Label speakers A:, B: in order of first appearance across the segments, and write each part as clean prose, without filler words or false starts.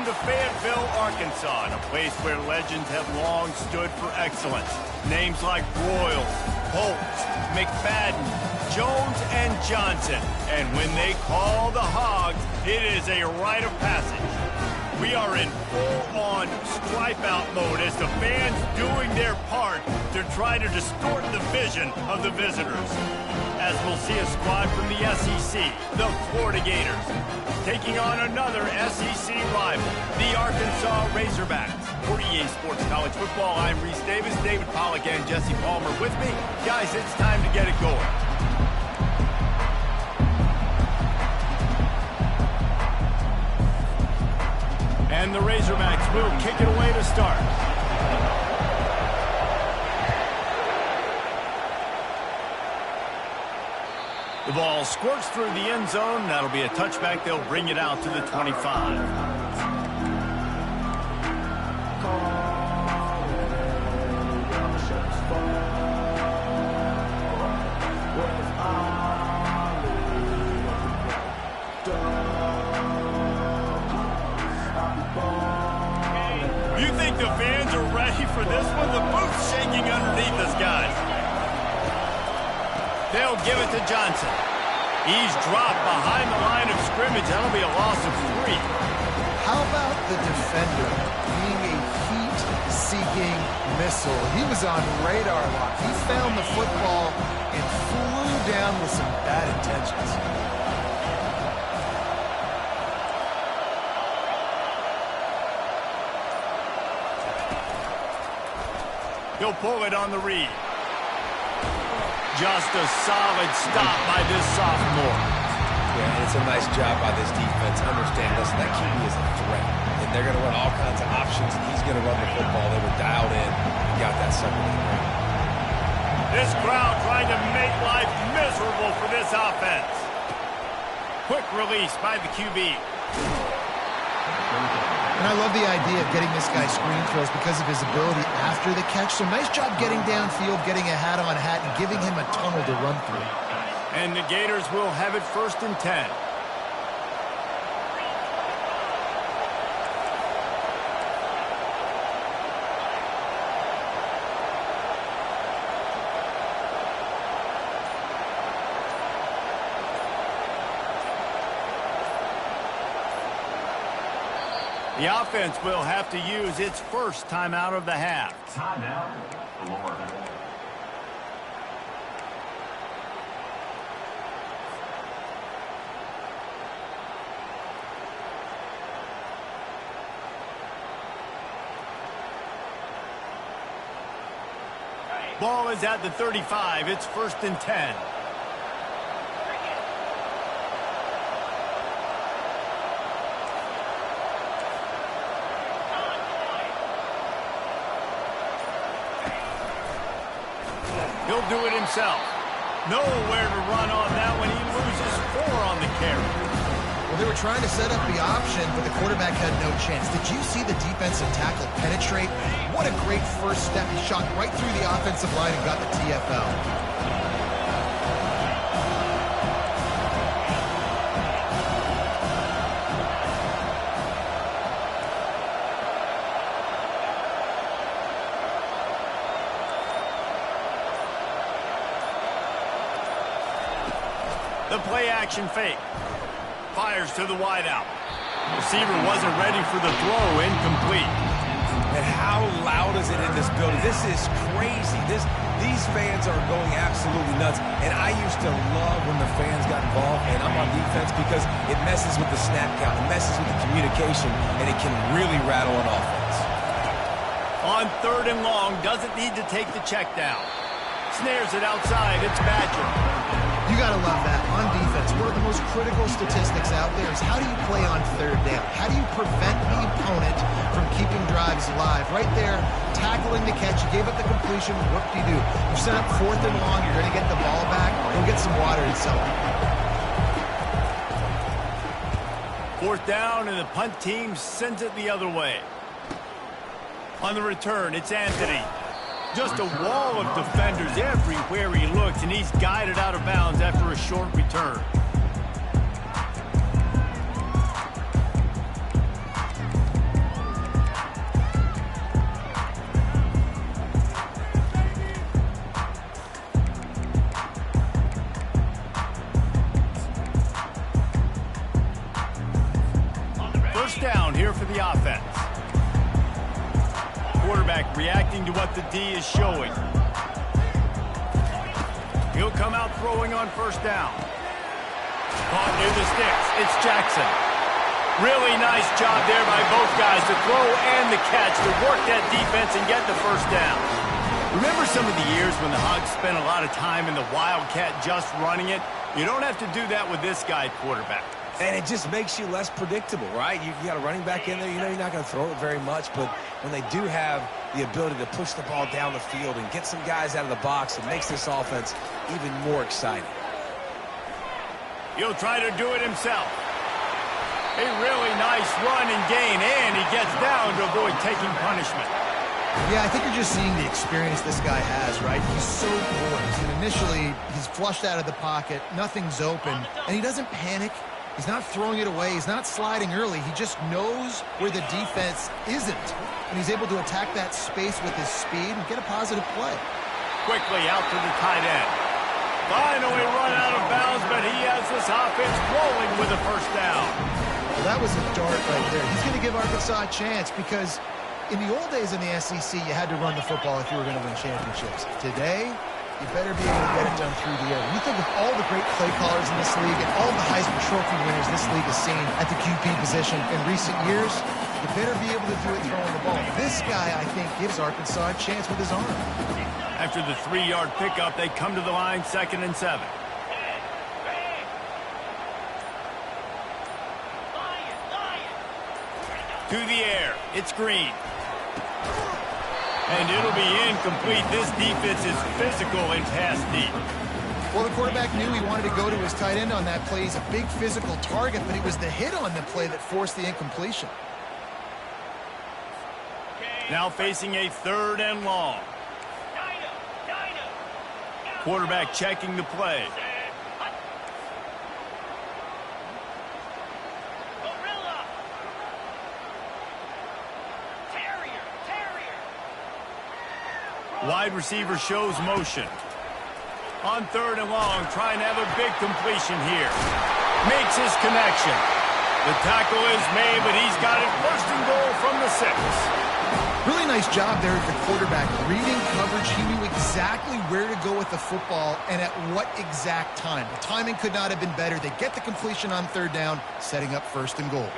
A: Welcome to Fayetteville, Arkansas, a place where legends have long stood for excellence. Names like Broyles, Holtz, McFadden, Jones, and Johnson. And when they call the Hogs, it is a rite of passage. We are in full-on stripe-out mode as the fans doing their part to try to distort the vision of the visitors. As we'll see a squad from the SEC, the Florida Gators, taking on another SEC rival, the Arkansas Razorbacks. For EA Sports College Football, I'm Reese Davis, David Pollack, and Jesse Palmer with me. Guys, it's time to get it going. And the Razorbacks will kick it away to start. The ball squirts through the end zone. That'll be a touchback. They'll bring it out to the 25. You think the fans are ready for this one? The boot's shaking underneath us, guys. They'll give it to Johnson. He's dropped behind the line of scrimmage. That'll be a loss of 3.
B: How about the defender being a heat-seeking missile? He was on radar lock. He found the football and flew down with some bad intentions.
A: He'll pull it on the read. Just a solid stop by this sophomore.
C: Yeah, and it's a nice job by this defense. Understand, listen, that QB is a threat. And they're going to run all kinds of options, and he's going to run the football. They were dialed in and got that second down.
A: This crowd trying to make life miserable for this offense. Quick release by the QB.
B: And I love the idea of getting this guy screen throws because of his ability after the catch. So nice job getting downfield, getting a hat-on-hat, and giving him a tunnel to run through.
A: And the Gators will have it 1st and 10. The offense will have to use its first timeout of the half.
D: Timeout, Florida.
A: Ball is at the 35. It's 1st and 10. He'll do it himself. Nowhere to run on that one. He loses 4 on the carry.
B: Well, they were trying to set up the option, but the quarterback had no chance. Did you see the defensive tackle penetrate? What a great first step. He shot right through the offensive line and got the TFL.
A: The play-action fake. Fires to the wideout. Receiver wasn't ready for the throw. Incomplete.
C: And how loud is it in this building? This is crazy. These fans are going absolutely nuts. And I used to love when the fans got involved, and I'm on defense because it messes with the snap count. It messes with the communication, and it can really rattle an offense.
A: On 3rd and long, doesn't need to take the check down. Snares it outside. It's Badger.
B: You got to love that. On defense, one of the most critical statistics out there is how do you play on 3rd down? How do you prevent the opponent from keeping drives alive? Right there, tackling the catch. You gave up the completion. What do? You set up 4th and long. You're going to get the ball back. Go get some water and celebrate.
A: 4th down, and the punt team sends it the other way. On the return, it's Anthony. Just a wall of defenders everywhere he looks, and he's guided out of bounds after a short return. down here for the offense. Quarterback reacting to what the D is showing. He'll come out throwing on first down. Caught near the sticks. It's Jackson. Really nice job there by both guys to throw and the catch to work that defense and get the first down. Remember some of the years when the Hogs spent a lot of time in the Wildcat just running it? You don't have to do that with this guy at quarterback.
C: And it just makes you less predictable, right? You got a running back in there. You know you're not going to throw it very much, but when they do have the ability to push the ball down the field and get some guys out of the box, it makes this offense even more exciting.
A: He'll try to do it himself. A really nice run and gain, and he gets down to avoid taking punishment.
B: Yeah, I think you're just seeing the experience this guy has, right? He's so poised, and initially he's flushed out of the pocket, nothing's open, and he doesn't panic. He's not throwing it away. He's not sliding early. He just knows where the defense isn't, and he's able to attack that space with his speed and get a positive play.
A: Quickly out to the tight end. Finally run out of bounds, but he has this offense rolling with a first down.
B: Well, that was a dart right there. He's going to give Arkansas a chance because in the old days in the SEC, you had to run the football if you were going to win championships. Today, you better be able to get it done through the air. When you think of all the great play callers in this league and all the Heisman Trophy winners this league has seen at the QB position in recent years, you better be able to do it throwing the ball. This guy, I think, gives Arkansas a chance with his arm.
A: After the 3-yard pickup, they come to the line, 2nd and 7. To the air, it's Green. And it'll be incomplete. This defense is physical and pass deep.
B: Well, the quarterback knew he wanted to go to his tight end on that play. He's a big physical target, but it was the hit on the play that forced the incompletion.
A: Now facing a 3rd and long. Quarterback checking the play. Wide receiver shows motion. On 3rd and long, trying to have a big completion here. Makes his connection. The tackle is made, but he's got it 1st and goal from the 6.
B: Really nice job there at the quarterback. Reading coverage, he knew exactly where to go with the football and at what exact time. The timing could not have been better. They get the completion on 3rd down, setting up 1st and goal.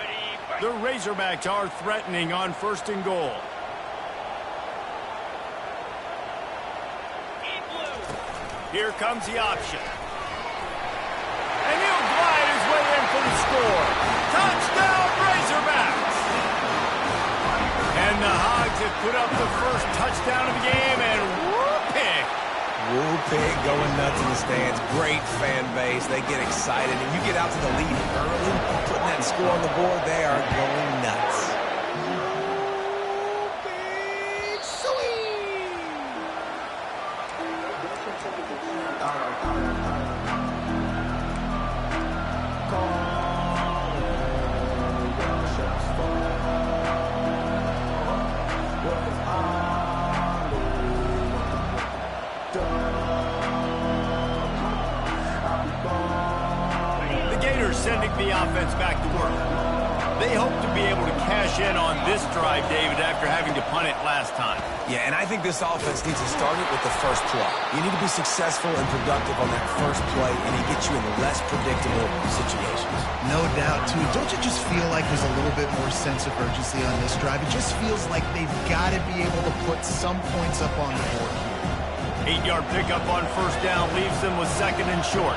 A: The Razorbacks are threatening on 1st and goal. Here comes the option. And he'll glide his way in for the score. Touchdown, Razorbacks! And the Hogs have put up the first touchdown of the game, and whoop-pig.
C: Whoop-pig going nuts in the stands. Great fan base. They get excited. And you get out to the lead early, putting that score on the board, they are going nuts.
A: Sending the offense back to work. They hope to be able to cash in on this drive, David, after having to punt it last time.
C: Yeah, and I think this offense needs to start it with the first play. You need to be successful and productive on that first play, and it gets you in less predictable situations.
B: No doubt, too. Don't you just feel like there's a little bit more sense of urgency on this drive? It just feels like they've got to be able to put some points up on the board here.
A: 8-yard pickup on 1st down leaves them with 2nd and short.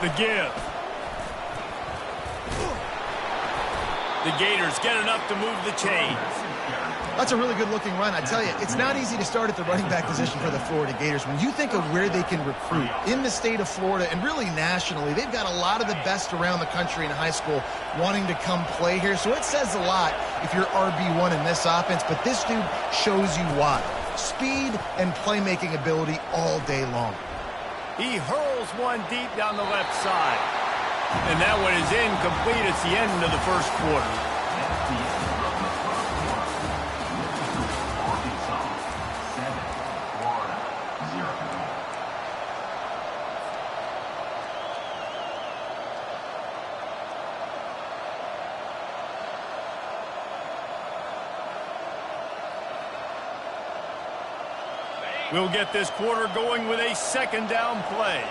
A: The give. The Gators get enough to move the chains.
B: That's a really good-looking run. I tell you, it's not easy to start at the running back position for the Florida Gators. When you think of where they can recruit in the state of Florida and really nationally, they've got a lot of the best around the country in high school wanting to come play here. So it says a lot if you're RB1 in this offense, but this dude shows you why. Speed and playmaking ability all day long.
A: He hurls one deep down the left side. And that one is incomplete. It's the end of the 1st quarter. We'll get this quarter going with a second down play.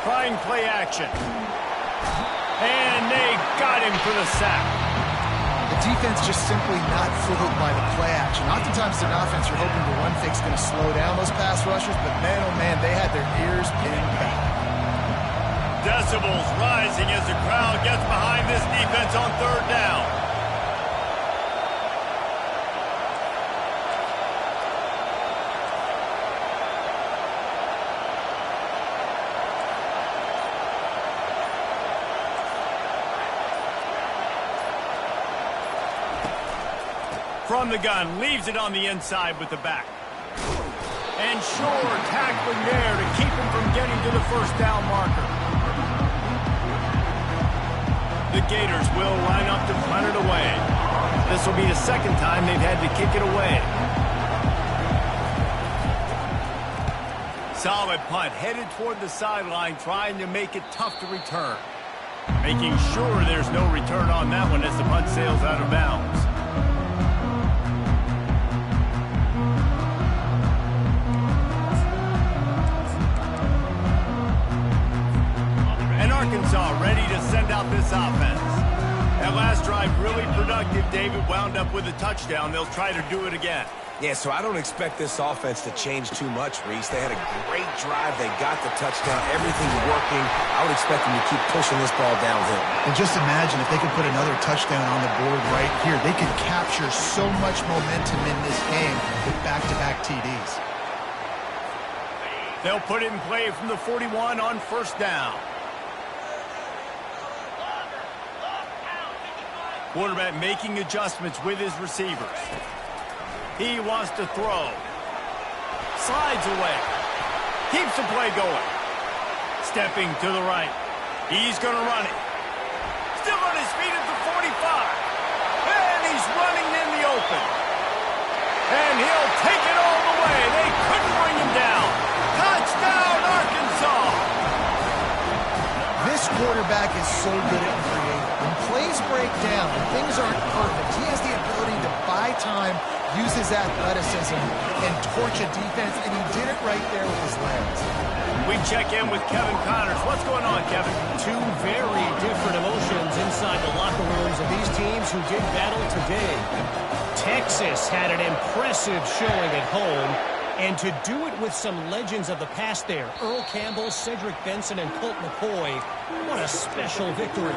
A: Trying play action. And they got him for the sack.
B: The defense just simply not fooled by the play action. Oftentimes, an offense, you're hoping the run fake's going to slow down those pass rushers, but man, oh man, they had their ears pinned back.
A: Decibels rising as the crowd gets behind this defense on third down. From the gun, leaves it on the inside with the back. And Shore tackling there to keep him from getting to the first down marker. The Gators will line up to punt it away. This will be the second time they've had to kick it away. Solid punt, headed toward the sideline, trying to make it tough to return. Making sure there's no return on that one as the punt sails out of bounds. Arkansas ready to send out this offense. That last drive really productive. David wound up with a touchdown. They'll try to do it again.
C: Yeah, so I don't expect this offense to change too much, Reese. They had a great drive. They got the touchdown. Everything's working. I would expect them to keep pushing this ball downhill.
B: And just imagine if they could put another touchdown on the board right here. They could capture so much momentum in this game with back-to-back TDs.
A: They'll put it in play from the 41 on first down. Quarterback making adjustments with his receivers. He wants to throw. Slides away. Keeps the play going. Stepping to the right. He's going to run it. Still on his feet at the 45. And he's running in the open. And he'll take it all the way. They couldn't bring him down. Touchdown, Arkansas!
B: This quarterback is so good at creating. When plays break down, when things aren't perfect, he has the ability to buy time, use his athleticism, and torch a defense, and he did it right there with his legs.
A: We check in with Kevin Connors. What's going on, Kevin?
E: Two very different emotions inside the locker rooms of these teams who did battle today. Texas had an impressive showing at home, and to do it with some legends of the past there, Earl Campbell, Cedric Benson, and Colt McCoy, what a special victory.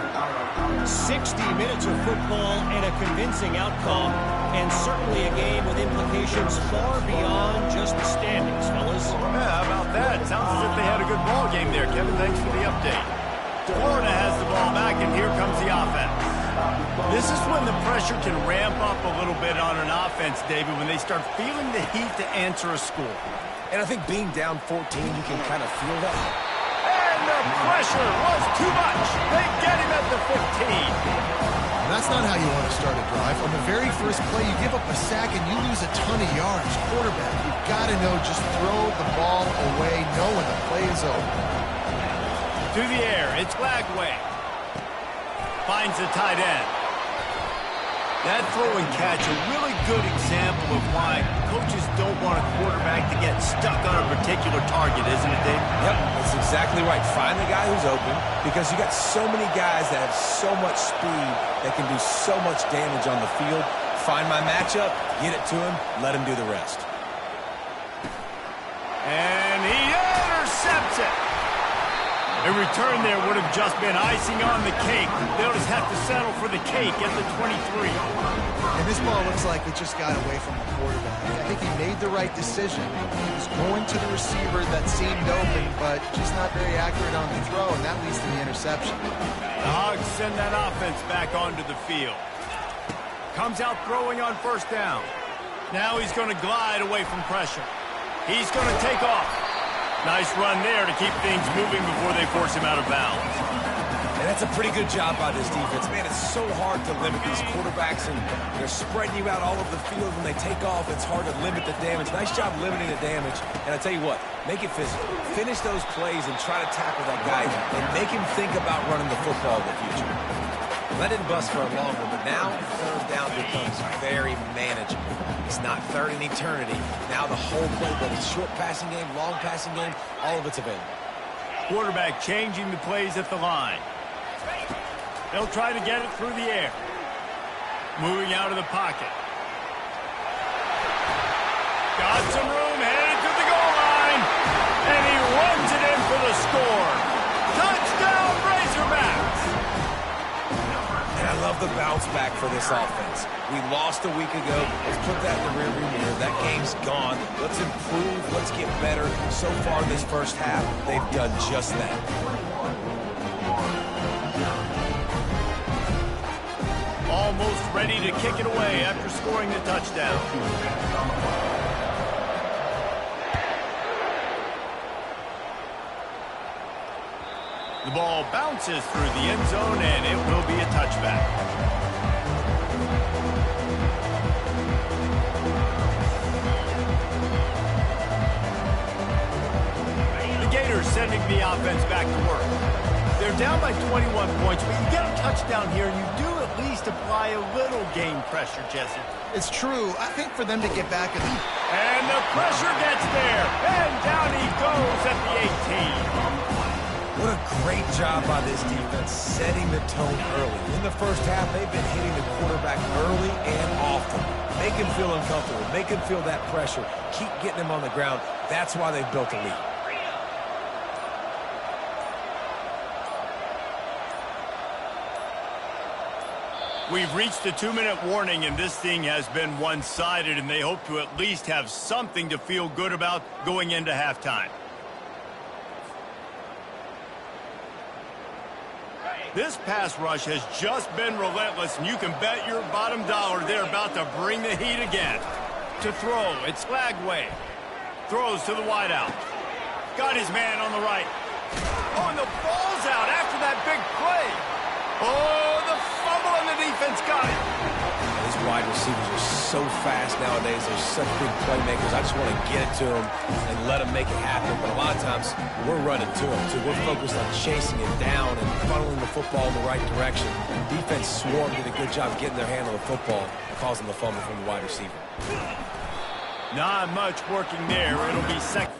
E: 60 minutes of football and a convincing outcome, and certainly a game with implications far beyond just the standings, fellas.
A: Yeah, how about that? Sounds as if they had a good ball game there, Kevin. Thanks for the update. Florida has the ball back, and here comes the offense. This is when the pressure can ramp up a little bit on an offense, David, when they start feeling the heat to answer a score.
C: And I think being down 14, you can kind of feel that.
A: And the pressure was too much. They get him at the 15.
B: That's not how you want to start a drive. On the very first play, you give up a sack and you lose a ton of yards. Quarterback, you've got to know, just throw the ball away, know when the play is over.
A: To the air, it's Glagway. Finds the tight end. That throw and catch, a really good example of why coaches don't want a quarterback to get stuck on a particular target, isn't it, Dave?
C: Yep, that's exactly right. Find the guy who's open, because you got so many guys that have so much speed that can do so much damage on the field. Find my matchup, get it to him, let him do the rest.
A: And he intercepts it. A return there would have just been icing on the cake. They'll just have to settle for the cake at the 23.
B: And this ball looks like it just got away from the quarterback. I think he made the right decision. He was going to the receiver that seemed open, but just not very accurate on the throw, and that leads to the interception.
A: The Hogs send that offense back onto the field. Comes out throwing on first down. Now he's going to glide away from pressure. He's going to take off. Nice run there to keep things moving before they force him out of bounds.
C: And that's a pretty good job by this defense. Man, it's so hard to limit these quarterbacks, and they're spreading you out all over the field. When they take off, it's hard to limit the damage. Nice job limiting the damage. And I tell you what, make it physical. Finish those plays and try to tackle that guy and make him think about running the football in the future. That didn't bust for a long one, but now third down becomes very manageable. It's not third in eternity. Now the whole playbook, short passing game, long passing game, all of it's available.
A: Quarterback changing the plays at the line. They'll try to get it through the air. Moving out of the pocket. Got some room, headed to the goal line. And he runs it in for the score. Touchdown, Razorbacks!
C: And I love the bounce back for this offense. We lost a week ago. Let's put that in the rearview mirror. That game's gone. Let's improve. Let's get better. So far this first half, they've done just that.
A: Almost ready to kick it away after scoring the touchdown. The ball bounces through the end zone, and it will be a touchback. The Gators sending the offense back to work. They're down by 21 points, but you get a touchdown here, and you do at least apply a little game pressure, Jesse.
B: It's true. I think for them to get back in
A: And the pressure gets there, and down he goes at the 18.
C: What a great job by this defense setting the tone early. In the first half, they've been hitting the quarterback early and often. Make him feel uncomfortable. Make him feel that pressure. Keep getting him on the ground. That's why they've built a lead.
A: We've reached a 2-minute warning, and this thing has been one-sided, and they hope to at least have something to feel good about going into halftime. This pass rush has just been relentless, and you can bet your bottom dollar they're about to bring the heat again. To throw, it's Flagway. Throws to the wideout. Got his man on the right. Oh, and the ball's out after that big play. Oh, the fumble, and the defense got it.
C: These wide receivers are so fast nowadays. They're such big playmakers. I just want to get it to them and let them make it happen. But a lot of times, we're running to them, too. We're focused on chasing it down and funneling the football in the right direction. Defense swarmed, did a good job getting their hand on the football and causing the fumble from the wide receiver.
A: Not much working there. It'll be second.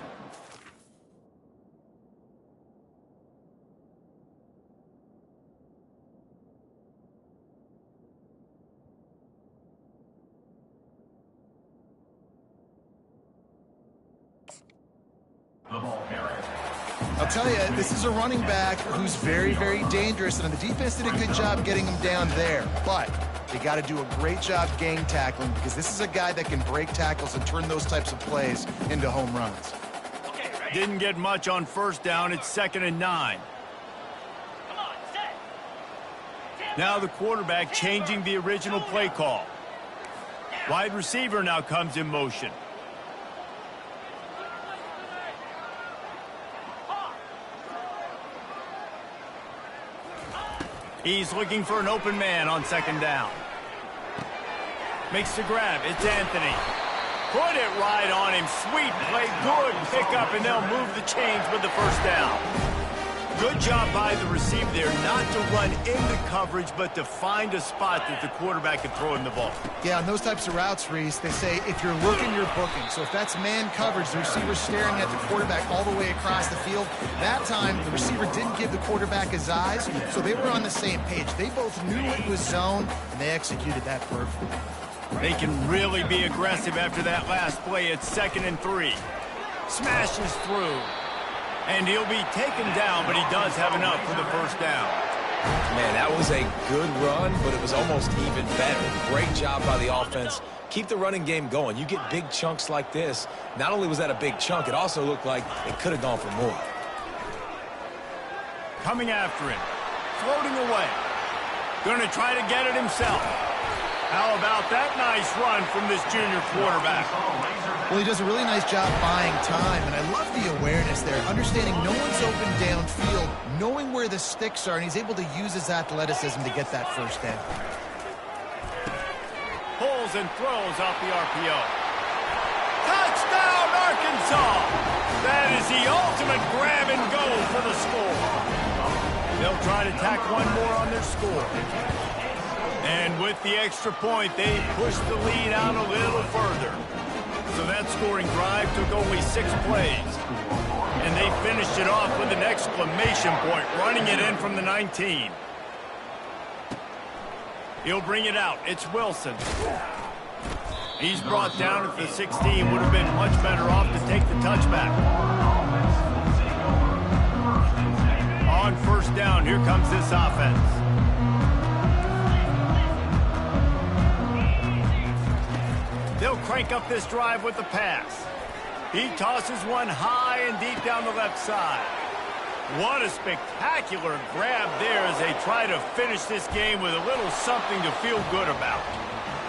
B: I'll tell you, this is a running back who's very, very dangerous, and the defense did a good job getting him down there. But they got to do a great job game tackling, because this is a guy that can break tackles and turn those types of plays into home runs.
A: Didn't get much on first down. It's 2nd and 9. Now the quarterback changing the original play call. Wide receiver now comes in motion. He's looking for an open man on 2nd down. Makes the grab. It's Anthony. Put it right on him. Sweet play. Good pickup, and they'll move the chains with the first down. Good job by the receiver there, not to run into coverage, but to find a spot that the quarterback can throw in the ball.
B: Yeah, on those types of routes, Reese, they say if you're looking, you're booking. So if that's man coverage, the receiver's staring at the quarterback all the way across the field. That time, the receiver didn't give the quarterback his eyes, so they were on the same page. They both knew it was zone, and they executed that perfectly.
A: They can really be aggressive after that last play. It's 2nd and 3. Smashes through. And he'll be taken down, but he does have enough for the first down.
C: Man, that was a good run, but it was almost even better. Great job by the offense. Keep the running game going. You get big chunks like this. Not only was that a big chunk, it also looked like it could have gone for more.
A: Coming after him. Floating away. Going to try to get it himself. How about that nice run from this junior quarterback?
B: Well, he does a really nice job buying time, and I love the awareness there, understanding no one's open downfield, knowing where the sticks are, and he's able to use his athleticism to get that first down.
A: Pulls and throws off the RPO. Touchdown, Arkansas! That is the ultimate grab and go for the score. They'll try to tack one more on their score. And with the extra point, they pushed the lead out a little further. So that scoring drive took only 6 plays. And they finished it off with an exclamation point, running it in from the 19. He'll bring it out. It's Wilson. He's brought down at the 16. Would have been much better off to take the touchback. On first down, here comes this offense. They'll crank up this drive with the pass. He tosses one high and deep down the left side. What a spectacular grab there as they try to finish this game with a little something to feel good about.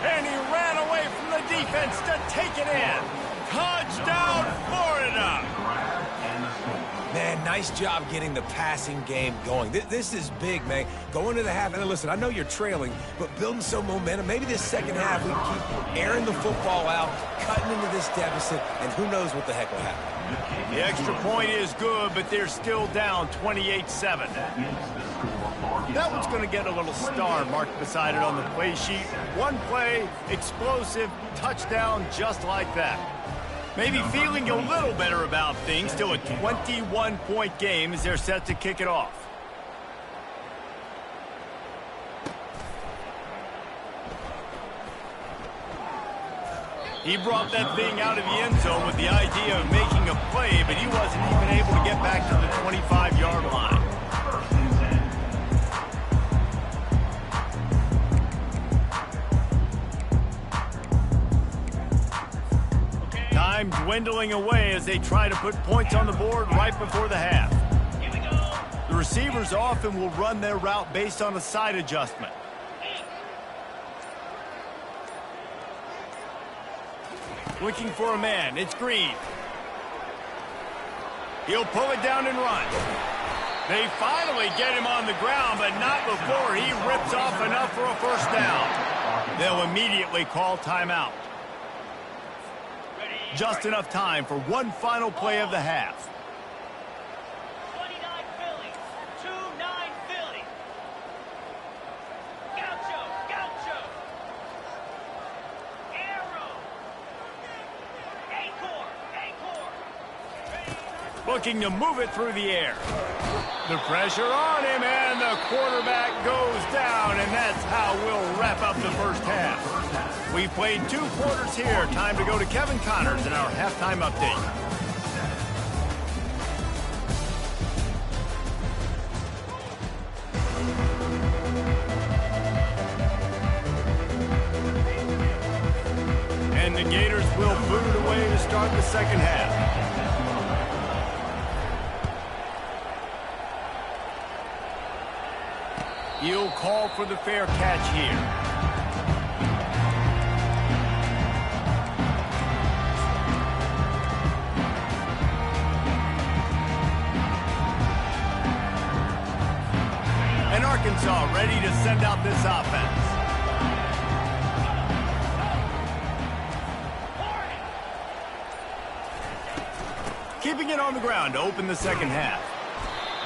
A: And he ran away from the defense to take it in. Touchdown, Florida!
C: Man, nice job getting the passing game going. This is big, man. Going to the half, and listen, I know you're trailing, but building some momentum. Maybe this second half we can keep airing the football out, cutting into this deficit, and who knows what the heck will happen.
A: The extra point is good, but they're still down 28-7. That one's going to get a little star marked beside it on the play sheet. One play, explosive, touchdown, just like that. Maybe feeling a little better about things. Still a 21-point game as they're set to kick it off. He brought that thing out of the end zone with the idea of making a play, but he wasn't even able to get back to the 25-yard line. Time dwindling away as they try to put points on the board right before the half. The receivers often will run their route based on a side adjustment. Looking for a man. It's Green. He'll pull it down and run. They finally get him on the ground, but not before he rips off enough for a first down. They'll immediately call timeout. Just enough time for one final play of the half.
F: 29 Philly, 2-9 Philly. Gaucho, Gaucho. Arrow. Acorn.
A: Looking to move it through the air. The pressure on him, and the quarterback goes down, and that's how we'll wrap up the first half. We've played 2 quarters here. Time to go to Kevin Connors in our halftime update. And the Gators will boot it away to start the second half. He'll call for the fair catch here. And Arkansas ready to send out this offense. Keeping it on the ground to open the second half.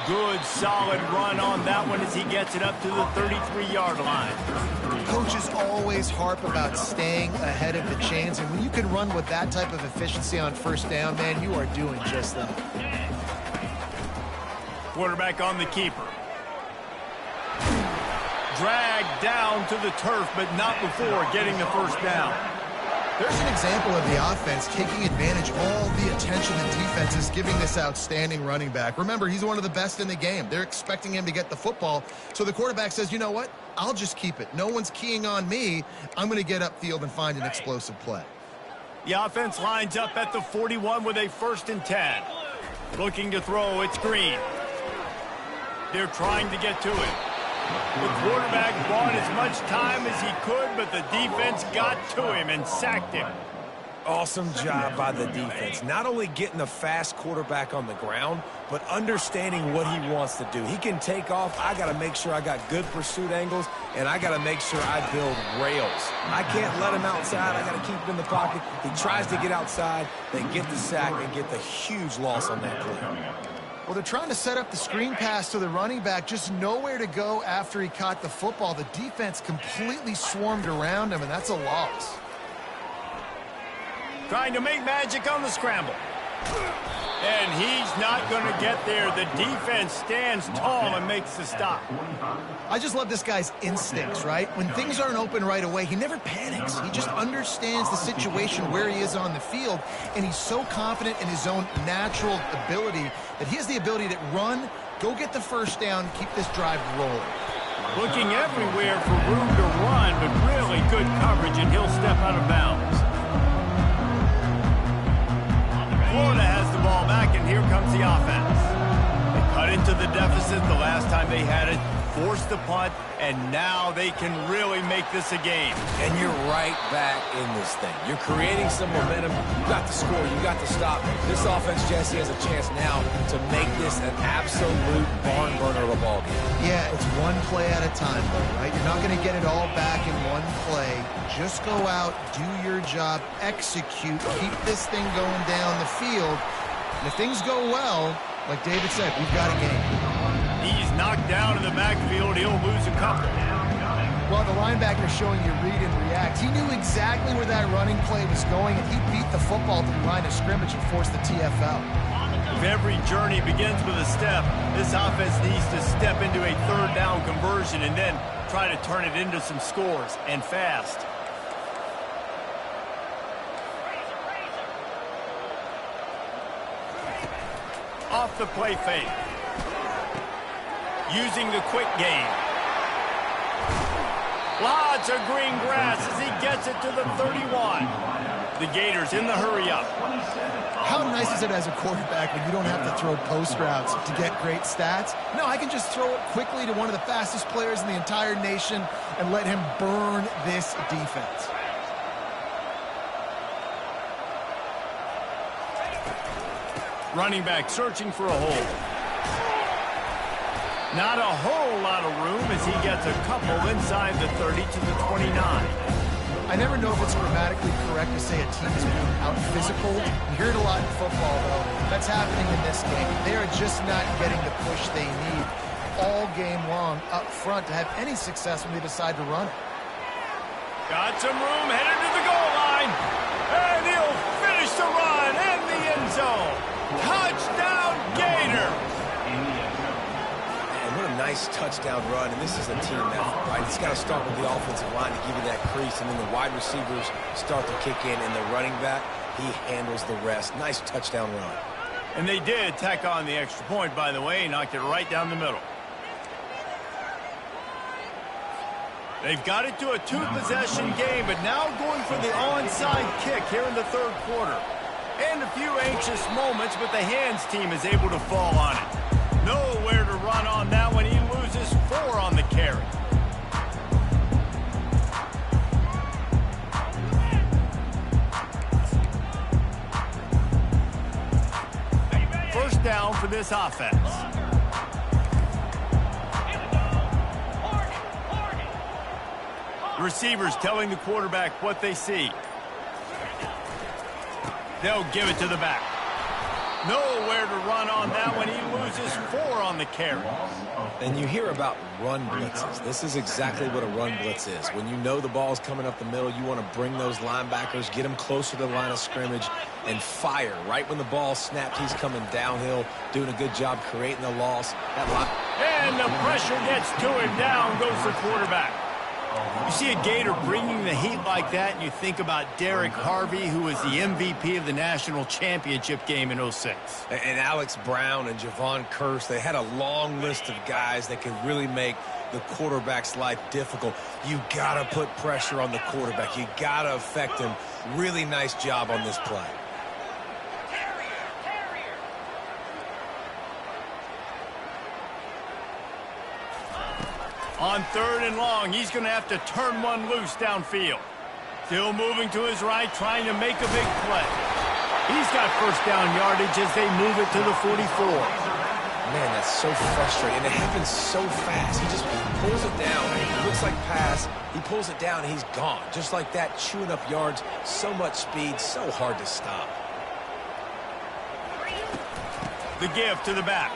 A: Good, solid run on that one as he gets it up to the 33-yard line.
B: Coaches always harp about staying ahead of the chains, and when you can run with that type of efficiency on first down, man, you are doing just that.
A: Quarterback on the keeper. Dragged down to the turf, but not before getting the first down.
B: There's an example of the offense taking advantage of all the attention the defense is giving this outstanding running back. Remember, he's one of the best in the game. They're expecting him to get the football. So the quarterback says, you know what? I'll just keep it. No one's keying on me. I'm going to get upfield and find an explosive play.
A: The offense lines up at the 41 with a 1st and 10. Looking to throw, it's Green. They're trying to get to it. The quarterback bought as much time as he could, but the defense got to him and sacked him.
C: Awesome job by the defense. Not only getting the fast quarterback on the ground, but understanding what he wants to do. He can take off. I got to make sure I got good pursuit angles, and I got to make sure I build rails. I can't let him outside. I got to keep him in the pocket. He tries to get outside. They get the sack and get the huge loss on that play.
B: Well, they're trying to set up the screen pass to the running back, just nowhere to go after he caught the football. The defense completely swarmed around him, and that's a loss.
A: Trying to make magic on the scramble. And he's not going to get there. The defense stands tall and makes the stop.
B: I just love this guy's instincts, right? When things aren't open right away, he never panics. He just understands the situation where he is on the field, and he's so confident in his own natural ability that he has the ability to run, go get the first down, keep this drive rolling.
A: Looking everywhere for room to run, but really good coverage, and he'll step out of bounds. Florida has the ball back, and here comes the offense. They cut into the deficit the last time they had it, forced the punt, and now they can really make this a game.
C: And you're right back in this thing. You're creating some momentum. You got the score. You got the stop. This offense, Jesse, has a chance now to make this an absolute barn burner of a ball game.
B: Yeah, it's one play at a time, though, right? You're not going to get it all back in one play. Just go out, do your job, execute, keep this thing going down the field. And if things go well, like David said, we've got a game.
A: He's knocked down in the backfield. He'll lose a couple.
B: Well, the linebacker showing you read and react. He knew exactly where that running play was going, and he beat the football to the line of scrimmage and forced the TFL.
A: If every journey begins with a step, this offense needs to step into a third down conversion and then try to turn it into some scores, and fast. Off the play fake. Using the quick game. Lots of green grass as he gets it to the 31. The Gators in the hurry up.
B: How nice is it as a quarterback when you don't have to throw post routes to get great stats? No, I can just throw it quickly to one of the fastest players in the entire nation and let him burn this defense.
A: Running back searching for a hole. Not a whole lot of room as he gets a couple inside the 30 to the 29.
B: I never know if it's grammatically correct to say a team is being out-physical. You hear it a lot in football, though. That's happening in this game. They are just not getting the push they need all game long up front to have any success when they decide to run it.
A: Got some room, headed to the goal line. And he'll finish the run in the end zone. Touchdown, Gator.
C: What a nice touchdown run, and this is a team effort, right? It's got to start with the offensive line to give you that crease, and then the wide receivers start to kick in, and the running back, he handles the rest. Nice touchdown run.
A: And they did tack on the extra point, by the way, knocked it right down the middle. They've got it to a two-possession game, but now going for the onside kick here in the third quarter. And a few anxious moments, but the hands team is able to fall on it. Nowhere to run on that one. He loses 4 on the carry. First down for this offense. Receivers telling the quarterback what they see. They'll give it to the back. Nowhere to run on that one. He loses 4 on the carry.
C: And you hear about run blitzes. This is exactly what a run blitz is. When you know the ball's coming up the middle, you want to bring those linebackers, get them closer to the line of scrimmage, and fire. Right when the ball snapped, he's coming downhill, doing a good job creating the loss.
A: And the pressure gets to him. Down goes the quarterback. You see a Gator bringing the heat like that, and you think about Derek Harvey, who was the MVP of the national championship game in 06.
C: And Alex Brown and Javon Curse, they had a long list of guys that could really make the quarterback's life difficult. You got to put pressure on the quarterback. You got to affect him. Really nice job on this play.
A: On 3rd and long, he's going to have to turn one loose downfield. Still moving to his right, trying to make a big play. He's got first down yardage as they move it to the 44.
C: Man, that's so frustrating. And it happens so fast. He just pulls it down. It looks like pass. He pulls it down, and he's gone. Just like that, chewing up yards. So much speed, so hard to stop.
A: The give to the back.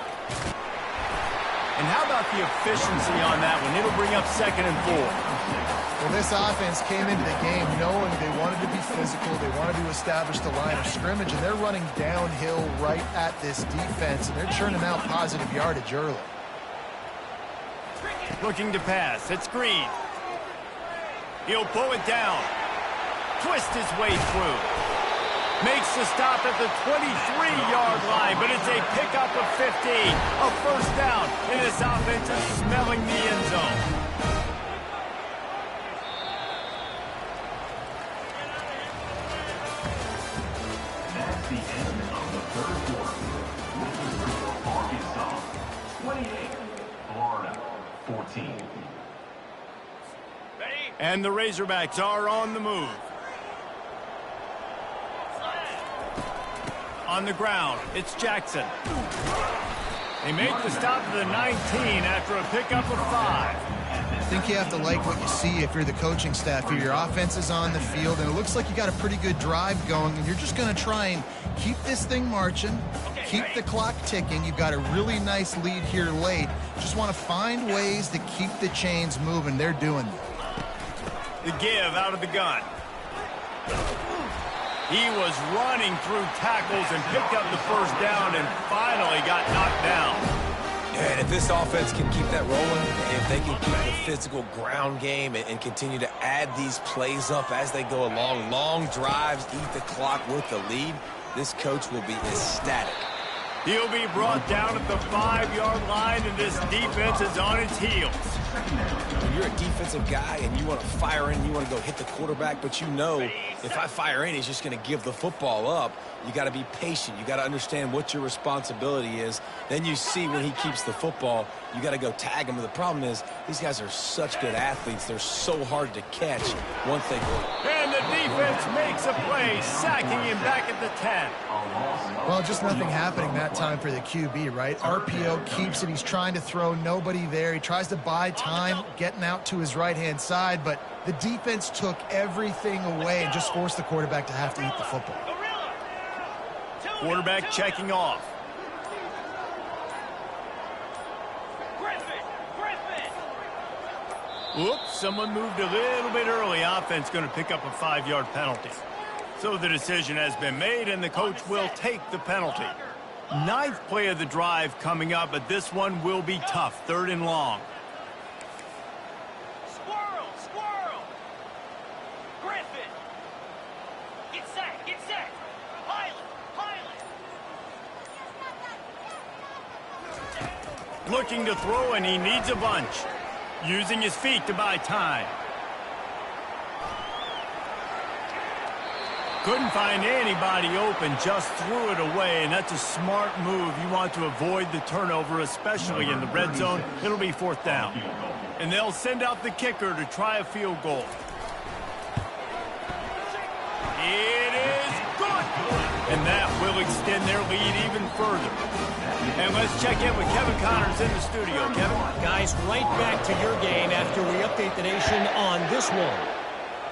A: And how about the efficiency on that one? It'll bring up 2nd and 4.
B: Well, this offense came into the game knowing they wanted to be physical. They wanted to establish the line of scrimmage, and they're running downhill right at this defense, and they're churning out positive yardage early.
A: Looking to pass. It's Green. He'll pull it down. Twist his way through. Makes the stop at the 23-yard line, but it's a pickup of 15. A first down, and this offense is smelling the end zone.
D: That's the end of the third quarter. With the score, Arkansas 28, Florida 14.
F: Ready?
A: And the Razorbacks are on the move. On the ground, it's Jackson. They make the stop at the 19 after a pickup of 5.
B: I think you have to like what you see if you're the coaching staff here. Your offense is on the field, and it looks like you got a pretty good drive going, and you're just going to try and keep this thing marching, keep the clock ticking. You've got a really nice lead here late. Just want to find ways to keep the chains moving. They're doing it.
A: The give out of the gun. He was running through tackles and picked up the first down and finally got knocked down.
C: And if this offense can keep that rolling, if they can keep the physical ground game and continue to add these plays up as they go along, long drives, eat the clock with the lead, this coach will be ecstatic.
A: He'll be brought down at the 5-yard line, and this defense is on its heels.
C: When you're a defensive guy and you want to fire in, you want to go hit the quarterback, but you know if I fire in, he's just going to give the football up. You got to be patient. You got to understand what your responsibility is. Then you see when he keeps the football, you got to go tag him. But the problem is these guys are such good athletes. They're so hard to catch once they go.
A: And the defense makes a play, sacking him back at the 10.
B: Well, just nothing happening that time for the QB, right? RPO keeps it. He's trying to throw, nobody there. He tries to buy time getting out to his right-hand side, but the defense took everything away and just forced the quarterback to have to eat the football.
A: Quarterback checking off. Oops, someone moved a little bit early. Offense going to pick up a 5-yard penalty. So the decision has been made, and the coach will take the penalty. 9th play of the drive coming up, but this one will be tough. 3rd and long.
F: Squirrel, squirrel. Griffin. Get set, get set. Pilot, pilot.
A: Looking to throw, and he needs a bunch. Using his feet to buy time. Couldn't find anybody open, just threw it away, and that's a smart move. You want to avoid the turnover, especially in the red zone. It'll be 4th down. And they'll send out the kicker to try a field goal. It is good! And that will extend their lead even further. And let's check in with Kevin Connors in the studio. Kevin?
E: Guys, right back to your game after we update the nation on this one.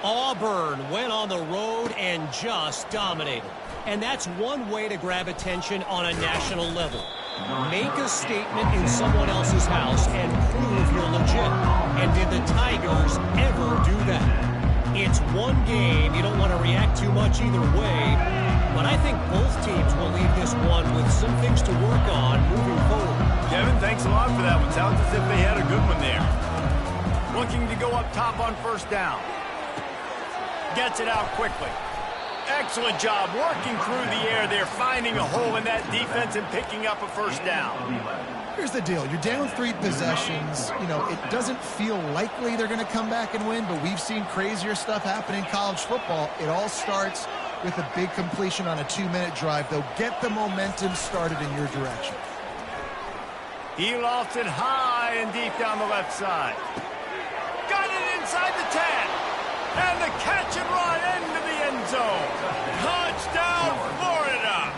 E: Auburn went on the road and just dominated. And that's one way to grab attention on a national level. Make a statement in someone else's house and prove you're legit. And did the Tigers ever do that? It's one game. You don't want to react too much either way. But I think both teams will leave this one with some things to work on moving forward.
A: Kevin, thanks a lot for that one. Sounds as if they had a good one there. Looking to go up top on 1st down. Gets it out quickly. Excellent job working through the air there, finding a hole in that defense and picking up a 1st down.
B: Here's the deal. You're down 3 possessions. You know, it doesn't feel likely they're going to come back and win, but we've seen crazier stuff happen in college football. It all starts with a big completion on a 2-minute drive. They'll get the momentum started in your direction.
A: He lofts it high and deep down the left side. Got it inside the 10. And the catch and run into the end zone. Touchdown, Florida.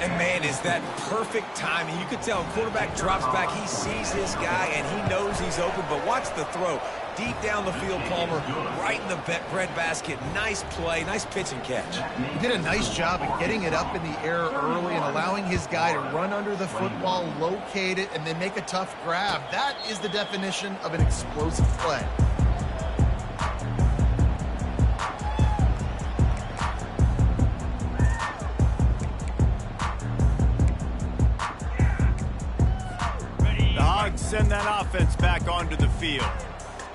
C: And, man, is that perfect timing. You could tell quarterback drops back. He sees his guy, and he knows he's open. But watch the throw. deep down the field, Palmer, right in the breadbasket. Nice play, nice pitch and catch.
B: He did a nice job of getting it up in the air early and allowing his guy to run under the football, locate it, and then make a tough grab. That is the definition of an explosive play.
A: Send that offense back onto the field.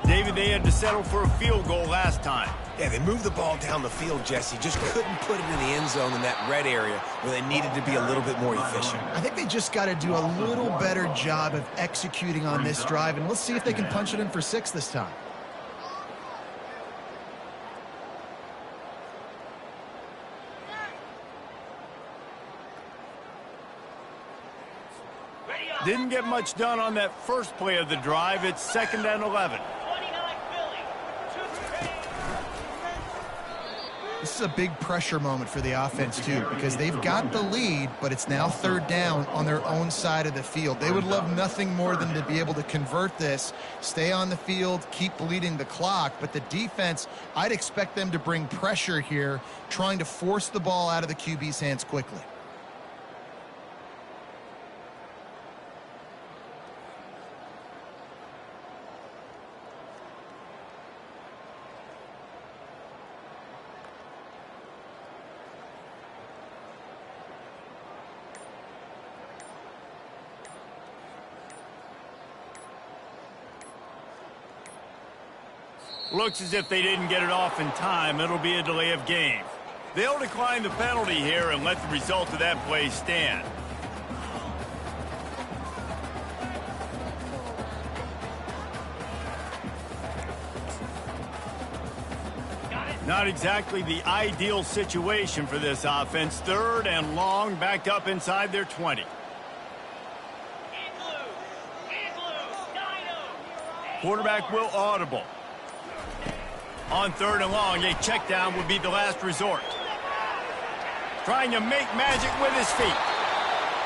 A: David, they had to settle for a field goal last time.
C: Yeah, they moved the ball down the field, Jesse. Just couldn't put it in the end zone in that red area where they needed to be a little bit more efficient.
B: I think they just got to do a little better job of executing on this drive, and let's see if they can punch it in for 6 this time.
A: Didn't get much done on that first play of the drive. It's 2nd and 11.
B: This is a big pressure moment for the offense, too, because they've got the lead, but it's now 3rd down on their own side of the field. They would love nothing more than to be able to convert this, stay on the field, keep bleeding the clock. But the defense, I'd expect them to bring pressure here, trying to force the ball out of the QB's hands quickly.
A: Looks as if they didn't get it off in time. It'll be a delay of game. They'll decline the penalty here and let the result of that play stand. Not exactly the ideal situation for this offense. 3rd and long, backed up inside their 20. Quarterback will audible. On 3rd and long, a check down would be the last resort. Trying to make magic with his feet.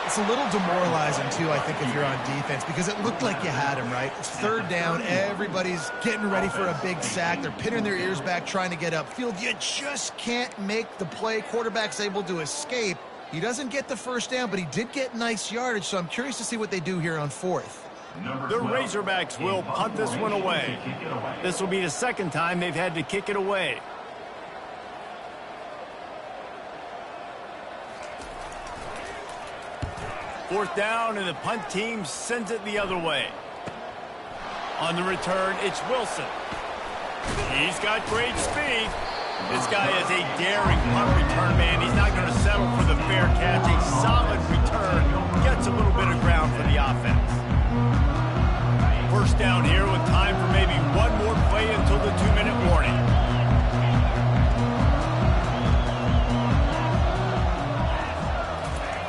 B: It's a little demoralizing, too, I think, if you're on defense, because it looked like you had him, right? It's 3rd down. Everybody's getting ready for a big sack. They're pinning their ears back, trying to get upfield. You just can't make the play. Quarterback's able to escape. He doesn't get the 1st down, but he did get nice yardage, so I'm curious to see what they do here on 4th.
A: The Razorbacks will punt this one away. This will be the 2nd time they've had to kick it away. Fourth down, and the punt team sends it the other way. On the return, it's Wilson. He's got great speed. This guy is a daring punt return man. He's not going to settle for the fair catch. A solid return. Gets a little bit of ground for the offense. First down here with time for maybe one more play until the 2-minute warning.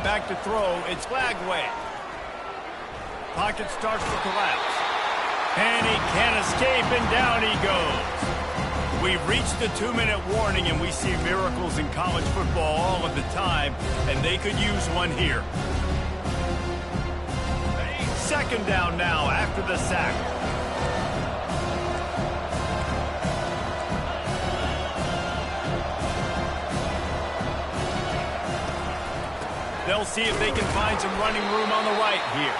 A: Back to throw, it's Flagway. Pocket starts to collapse. And he can't escape, and down he goes. We've reached the 2-minute warning, and we see miracles in college football all of the time, and they could use one here. 2nd down now after the sack. They'll see if they can find some running room on the right here.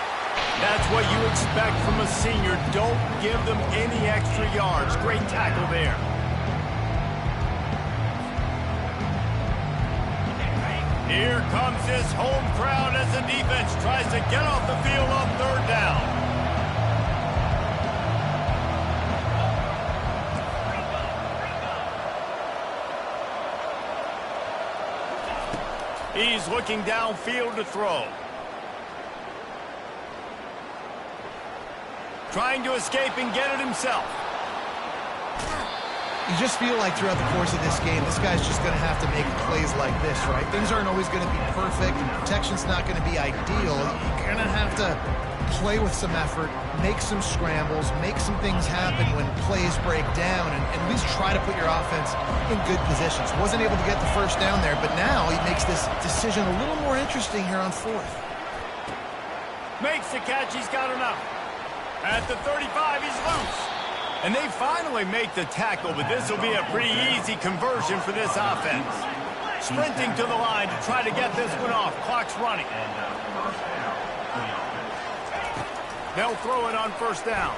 A: That's what you expect from a senior. Don't give them any extra yards. Great tackle there. Here comes his home crowd as the defense tries to get off the field on 3rd down. He's looking downfield to throw. Trying to escape and get it himself.
B: You just feel like throughout the course of this game, this guy's just going to have to make plays like this, right? Things aren't always going to be perfect. Protection's not going to be ideal. You're going to have to play with some effort, make some scrambles, make some things happen when plays break down, and at least try to put your offense in good positions. Wasn't able to get the 1st down there, but now he makes this decision a little more interesting here on 4th.
A: Makes the catch. He's got enough. At the 35, he's loose. And they finally make the tackle, but this will be a pretty easy conversion for this offense. Sprinting to the line to try to get this one off. Clock's running. They'll throw it on first down.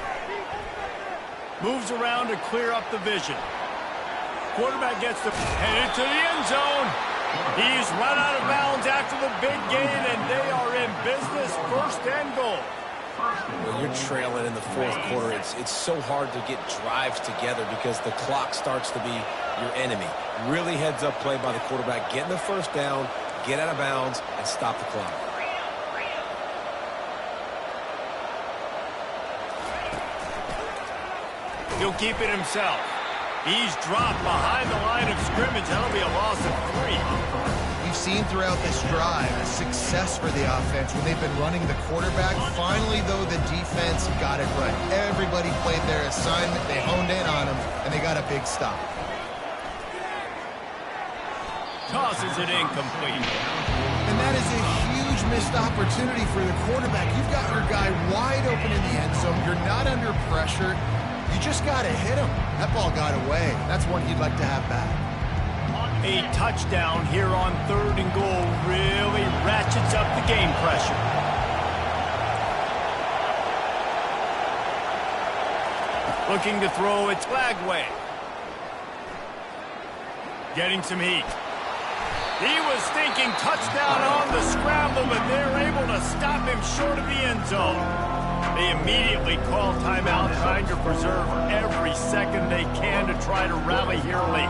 A: Moves around to clear up the vision. Quarterback gets headed to the end zone. He's run out of bounds after the big gain, and they are in business, first and goal.
C: When you're trailing in the fourth quarter, it's so hard to get drives together because the clock starts to be your enemy. Really heads-up play by the quarterback. Get in the first down, get out of bounds, and stop the clock.
A: He'll keep it himself. He's dropped behind the line of scrimmage. That'll be a loss of 3.
B: We've seen throughout this drive a success for the offense when they've been running the quarterback. Finally, though, the defense got it right. Everybody played their assignment. They honed in on him, and they got a big stop.
A: Tosses it incomplete.
B: And that is a huge missed opportunity for the quarterback. You've got your guy wide open in the end zone. You're not under pressure. You just got to hit him. That ball got away. That's one you'd like to have back.
A: A touchdown here on 3rd and goal really ratchets up the game pressure. Looking to throw, it's Shuggbone. Getting some heat. He was thinking touchdown on the scramble, but they're able to stop him short of the end zone. They immediately call timeout, trying to preserve every second they can to try to rally here late.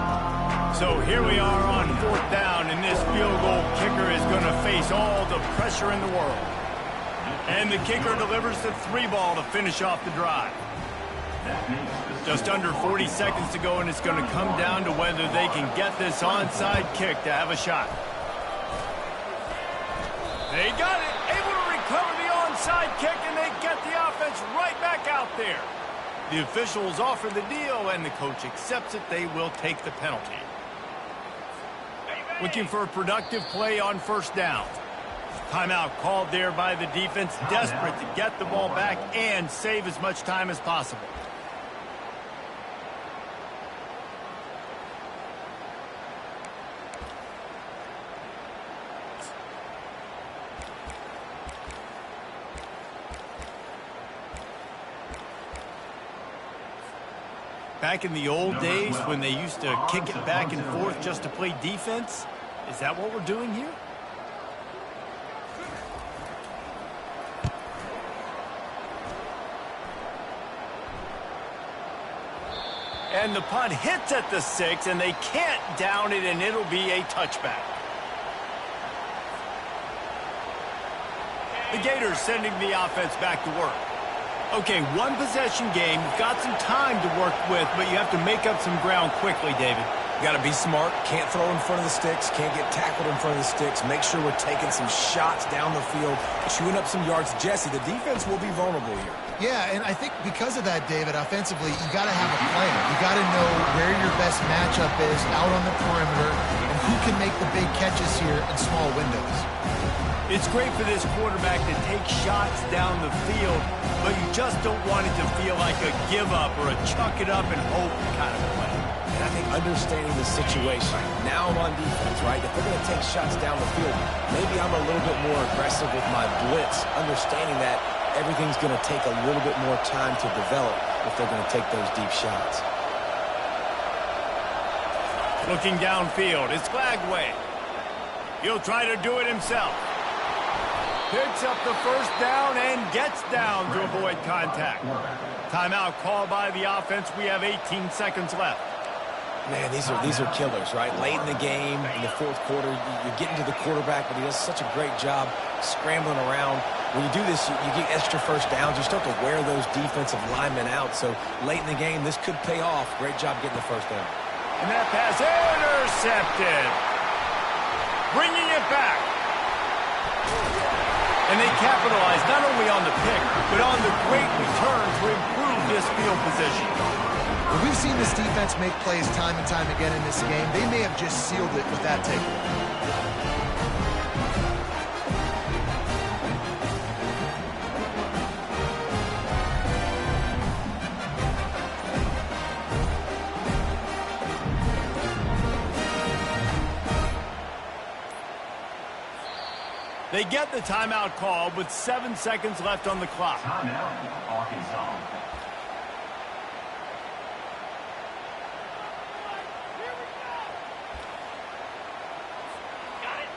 A: So here we are on 4th down, and this field goal kicker is going to face all the pressure in the world. And the kicker delivers the 3-ball to finish off the drive. Just under 40 seconds to go, and it's going to come down to whether they can get this onside kick to have a shot. They got it, able to recover the onside kick, and they get the offense right back out there. The officials offer the deal, and the coach accepts it. They will take the penalty. Looking for a productive play on first down. Timeout called there by the defense, desperate to get the ball back and save as much time as possible. Back in the old days when they used to kick it back and forth just to play defense, is that what we're doing here? And the punt hits at the 6, and they can't down it, and it'll be a touchback. The Gators sending the offense back to work. Okay, one possession game. You've got some time to work with, but you have to make up some ground quickly, David.
C: You got to be smart. Can't throw in front of the sticks. Can't get tackled in front of the sticks. Make sure we're taking some shots down the field, chewing up some yards. Jesse, the defense will be vulnerable here.
B: Yeah, and I think because of that, David, offensively, you got to have a plan. You got to know where your best matchup is out on the perimeter and who can make the big catches here in small windows.
A: It's great for this quarterback to take shots down the field, but you just don't want it to feel like a give-up or a chuck-it-up and hope kind of play.
C: And I think understanding the situation, now I'm on defense, right? If they're going to take shots down the field, maybe I'm a little bit more aggressive with my blitz, understanding that everything's going to take a little bit more time to develop if they're going to take those deep shots.
A: Looking downfield, it's Shuggbone. He'll try to do it himself. Picks up the first down and gets down to avoid contact. Timeout called by the offense. We have 18 seconds left.
C: Man, these are killers, right? Late in the game, in the fourth quarter, you're getting to the quarterback, but he does such a great job scrambling around. When you do this, you get extra first downs. You start to wear those defensive linemen out. So late in the game, this could pay off. Great job getting the first down.
A: And that pass intercepted. Bringing it back. And they capitalize not only on the pick, but on the great return to improve this field position.
B: Well, we've seen this defense make plays time and time again in this game. They may have just sealed it with that takeaway.
A: They get the timeout called with 7 seconds left on the clock.
D: Timeout, Arkansas.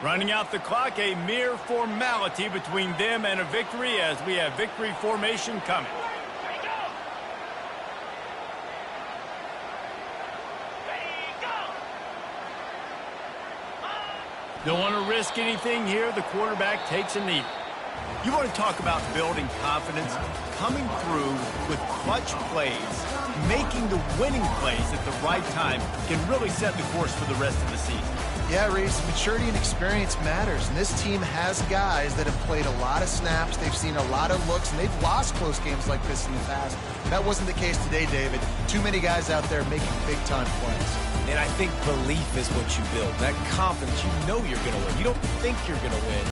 A: Running out the clock, a mere formality between them and a victory as we have victory formation coming. Don't want to risk anything here. The quarterback takes a knee. You want to talk about building confidence? Coming through with clutch plays, making the winning plays at the right time can really set the course for the rest of the season.
B: Yeah, Reese, maturity and experience matters, and this team has guys that have played a lot of snaps, they've seen a lot of looks, and they've lost close games like this in the past. That wasn't the case today, David. Too many guys out there making big-time plays.
C: And I think belief is what you build. That confidence, you know you're going to win. You don't think you're going to win.